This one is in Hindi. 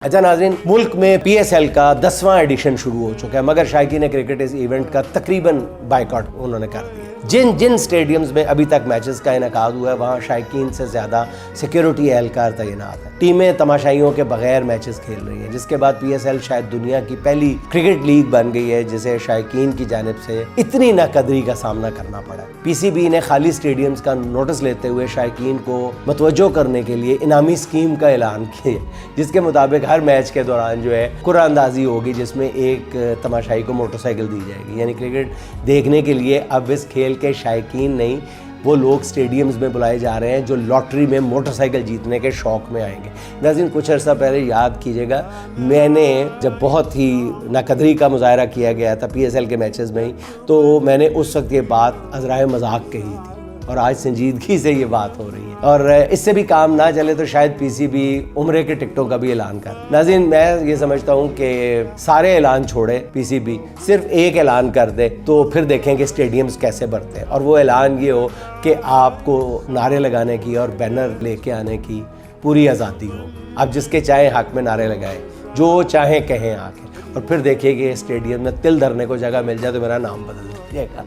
अच्छा नाज़रीन, मुल्क में PSL का 10वां एडिशन शुरू हो चुका है, मगर शायकीन क्रिकेट इस इवेंट का तकरीबन बायकॉट उन्होंने कर दिया। जिन स्टेडियम्स में अभी तक मैचेस का इनेकाद हुआ है वहाँ शायकीन से ज़्यादा सिक्योरिटी एहलकार तैनात है। टीमें तमाशाइयों के बगैर मैचेस खेल रही हैं, जिसके बाद PSL शायद दुनिया की पहली क्रिकेट लीग बन गई है जिसे शायकीन की जानिब से इतनी नाकदरी का सामना करना पड़ा। PCB ने खाली स्टेडियम्स का नोटिस लेते हुए शायकीन को मतवज्जो करने के लिए इनामी स्कीम का ऐलान किया, जिसके मुताबिक हर मैच के दौरान जो है कुरानंदाजी होगी, जिसमें एक तमाशाई को मोटरसाइकिल दी जाएगी। यानी क्रिकेट देखने के लिए अब इस खेल के शायकीन नहीं, वो लोग स्टेडियम्स में बुलाए जा रहे हैं जो लॉटरी में मोटरसाइकिल जीतने के शौक में आएंगे। नाज़रीन, कुछ अर्सा पहले याद कीजिएगा, मैंने जब बहुत ही नाकदरी का मुजाहरा किया गया था PSL के मैचेस में ही, तो मैंने उस वक्त ये बात अज़राए मजाक कही थी और आज संजीदगी से ये बात हो रही है। और इससे भी काम ना चले तो शायद PCB उम्रे के टिकटों का भी ऐलान कर। नाज़रीन, मैं ये समझता हूँ कि सारे ऐलान छोड़े, PCB सिर्फ एक ऐलान कर दे तो फिर देखें कि स्टेडियम्स कैसे भरते हैं। और वो ऐलान ये हो कि आपको नारे लगाने की और बैनर लेके आने की पूरी आज़ादी हो। आप जिसके चाहें हक में नारे लगाएं, जो चाहें कहें आके, और फिर देखिए कि स्टेडियम में तिल धरने को जगह मिल जाए तो मेरा नाम बदल दीजिएगा।